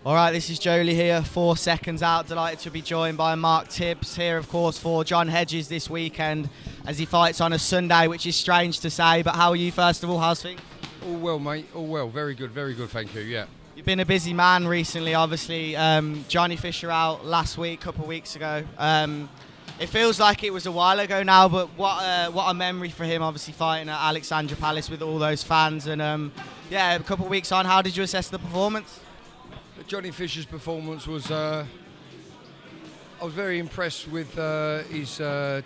All right, this is Joe Leigh here, 4 seconds out. Delighted to be joined by Mark Tibbs here, of course, for John Hedges this weekend as he fights on a Sunday, which is strange to say. But how are you, first of all? How's things? All well, mate. All well. Very good, thank you, yeah. You've been a busy man recently, obviously. Johnny Fisher out last week, a couple of weeks ago. It feels like it was a while ago now, but what a memory for him, obviously, fighting at Alexandra Palace with all those fans. And, yeah, a couple of weeks on, how did you assess the performance? Johnny Fisher's performance was, I was very impressed with his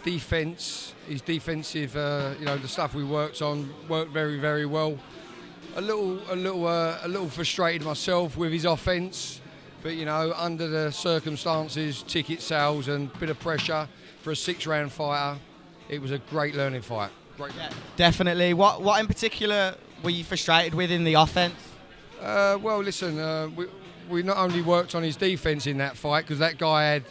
defence, his defensive, the stuff we worked on worked very, very well. A little frustrated myself with his offence, but under the circumstances, ticket sales and a bit of pressure for a 6-round fighter, it was a great learning fight. Yeah, definitely. What in particular were you frustrated with in the offence? Well, listen, we not only worked on his defence in that fight because that guy had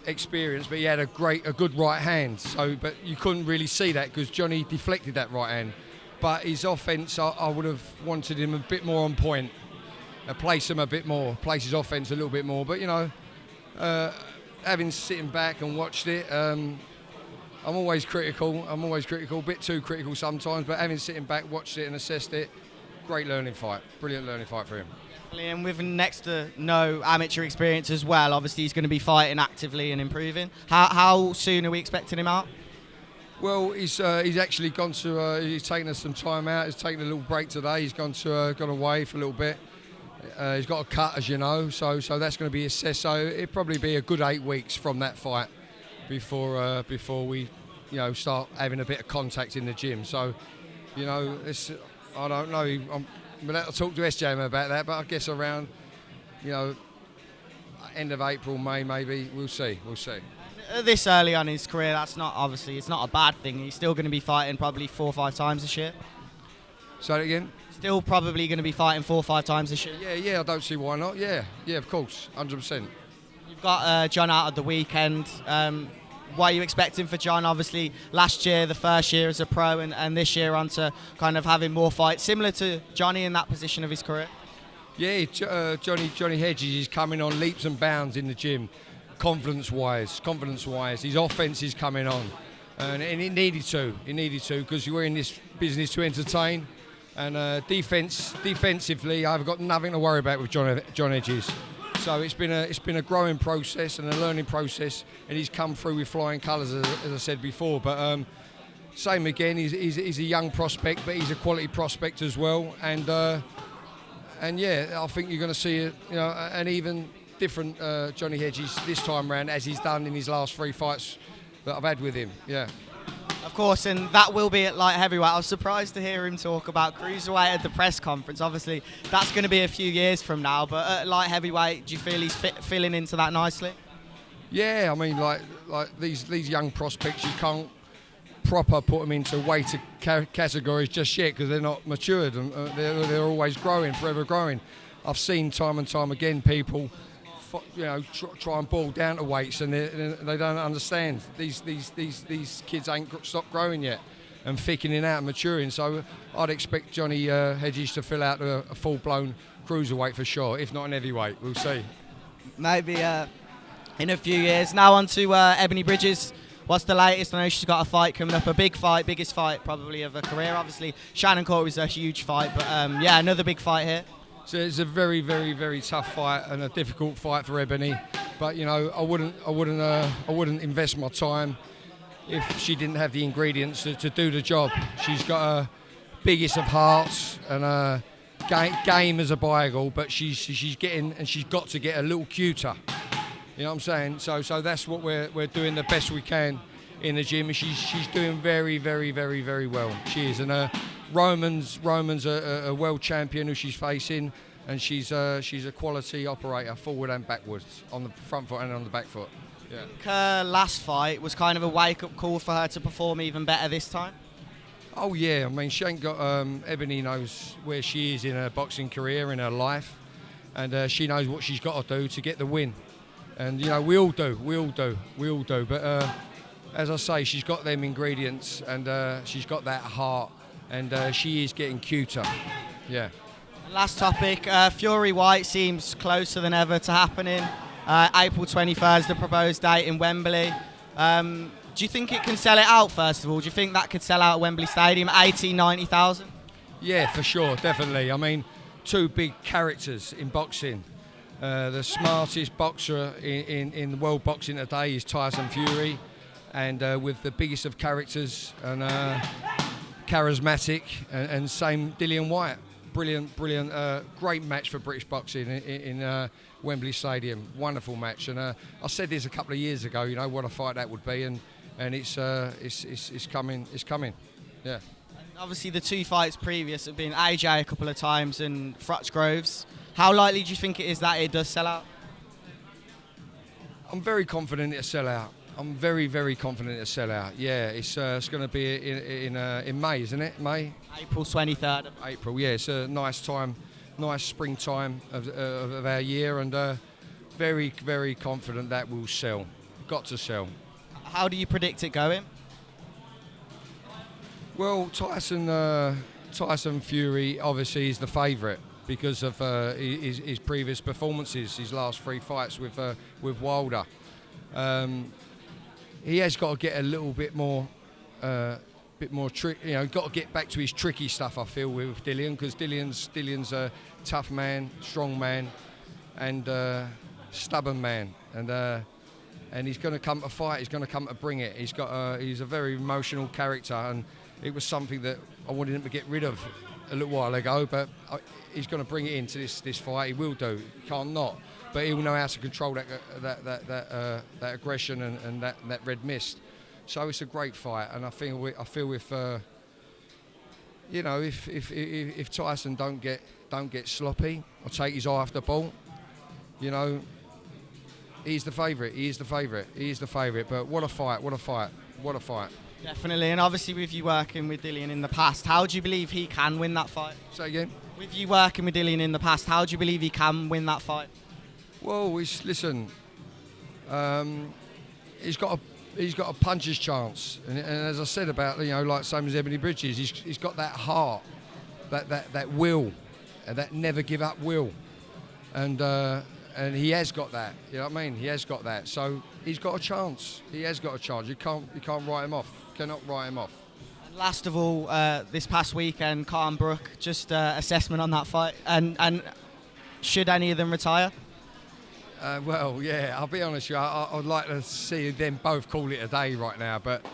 experience, but he had a good right hand. But you couldn't really see that because Johnny deflected that right hand. But his offence, I would have wanted him a bit more on point, place him a bit more, place his offence a little bit more. But having sitting back and watched it, I'm always critical. A bit too critical sometimes. But having sitting back, watched it and assessed it, great learning fight, brilliant learning fight for him. And with next to no amateur experience as well, obviously he's going to be fighting actively and improving. How soon are we expecting him out? Well, he's actually gone to. He's taken us some time out. He's taken a little break today. He's gone away for a little bit. He's got a cut, as you know, so that's going to be assessed. So it'll probably be a good 8 weeks from that fight before we start having a bit of contact in the gym. So I don't know. I'll talk to SJM about that, but I guess around, end of April, May, maybe. We'll see. This early on in his career, it's not a bad thing. He's still going to be fighting probably 4 or 5 times this year. Say that again? Still probably going to be fighting 4 or 5 times this year. Yeah, I don't see why not. Yeah, of course, 100%. You've got John out at the weekend. What are you expecting for John? Obviously, last year, the first year as a pro, and this year on to kind of having more fights, similar to Johnny in that position of his career. Yeah, Johnny Hedges is coming on leaps and bounds in the gym, confidence-wise. His offence is coming on, and it needed to because we're in this business to entertain. And defensively, I've got nothing to worry about with John Hedges. So it's been a growing process and a learning process, and he's come through with flying colours, as I said before. But same again, he's a young prospect, but he's a quality prospect as well. And yeah, I think you're going to see an even different Johnny Hedges this time round, as he's done in his last 3 fights that I've had with him. Yeah. Of course, and that will be at light heavyweight. I was surprised to hear him talk about cruiserweight at the press conference. Obviously, that's going to be a few years from now, but at light heavyweight, do you feel he's filling into that nicely? Yeah, I mean, like these young prospects, you can't proper put them into weighted categories just yet because they're not matured, and they're always growing, forever growing. I've seen time and time again people try and boil down to weights, and they don't understand. These kids ain't stopped growing yet and thickening out and maturing. So I'd expect Johnny Hedges to fill out a full-blown cruiserweight for sure, if not an heavyweight. We'll see. Maybe in a few years. Now on to Ebony Bridges. What's the latest? I know she's got a fight coming up, a big fight, biggest fight probably of her career. Obviously, Shannon Court was a huge fight, but yeah, another big fight here. So it's a very, very, very tough fight and a difficult fight for Ebony. But I wouldn't invest my time if she didn't have the ingredients to do the job. She's got a biggest of hearts and a game as a Bible, but she's got to get a little cuter. You know what I'm saying? So that's what we're doing the best we can in the gym. She's doing very, very, very, very well. She is, and Roman's a world champion who she's facing, and she's a quality operator, forward and backwards, on the front foot and on the back foot. Yeah. Her last fight was kind of a wake-up call for her to perform even better this time. Oh yeah, I mean, she ain't got. Ebony knows where she is in her boxing career, in her life, and she knows what she's got to do to get the win. And we all do. But as I say, she's got them ingredients, and she's got that heart, and she is getting cuter. Yeah. Last topic, Fury Whyte seems closer than ever to happening. April 23rd is the proposed date in Wembley. Do you think it can sell it out, first of all? Do you think that could sell out at Wembley Stadium, 90,000? Yeah, for sure, definitely. I mean, two big characters in boxing. The smartest boxer in world boxing today is Tyson Fury, and with the biggest of characters and charismatic, and same Dillian Whyte. Brilliant, great match for British boxing in Wembley Stadium. Wonderful match, and I said this a couple of years ago. You know what a fight that would be, and it's coming. It's coming. Yeah. Obviously, the two fights previous have been AJ a couple of times and Frutz Groves. How likely do you think it is that it does sell out? I'm very confident it'll sell out. I'm very, very confident it'll sell out. Yeah, it's going to be in May, isn't it? May? April 23rd. April, yeah. It's a nice time, nice springtime of our year, and very, very confident that will sell. Got to sell. How do you predict it going? Well, Tyson Fury obviously is the favourite because of his previous performances, his last 3 fights with Wilder. He has got to get a little bit more trick. You know, got to get back to his tricky stuff. I feel with Dillian, because Dillian's a tough man, strong man, and stubborn man, and he's going to come to fight. He's going to come to bring it. He's a very emotional character, and it was something that I wanted him to get rid of a little while ago, but he's going to bring it into this fight. He will do. He can't not. But he'll know how to control that aggression and that red mist. So it's a great fight, and I feel if if Tyson don't get sloppy or take his eye off the ball, you know, he's the favourite. He is the favourite. But what a fight! What a fight! What a fight! Definitely, and obviously with you working with Dillian in the past, how do you believe he can win that fight? Say again? With you working with Dillian in the past, how do you believe he can win that fight? Well, he's got a puncher's chance, and as I said about, you know, like same as Ebony Bridges, he's got that heart, that will, and that never give up will, and he has got that. You know what I mean? He has got that. So he's got a chance. He has got a chance. You can't write him off. Cannot write him off. And last of all, this past weekend, Khan Brook, just assessment on that fight, and should any of them retire? Well, yeah, I'll be honest with you, I'd like to see them both call it a day right now, but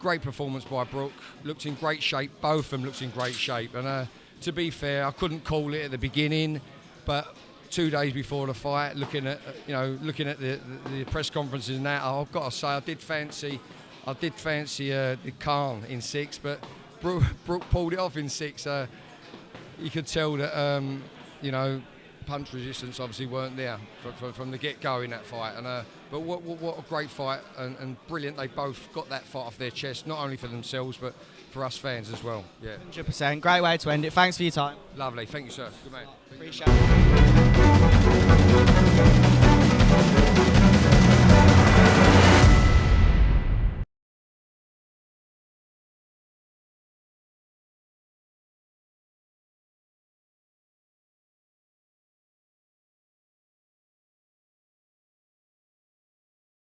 great performance by Brook, looked in great shape, both of them looked in great shape, and to be fair, I couldn't call it at the beginning, but 2 days before the fight, looking at the press conferences and that, I've got to say I did fancy the Khan in 6, but Brook pulled it off in 6. You could tell that punch resistance obviously weren't there from the get-go in that fight, and but what a great fight, and brilliant. They both got that fight off their chest, not only for themselves but for us fans as well. Yeah, 100%. Great way to end it. Thanks for your time. Lovely. Thank you, sir. Good man. Appreciate it.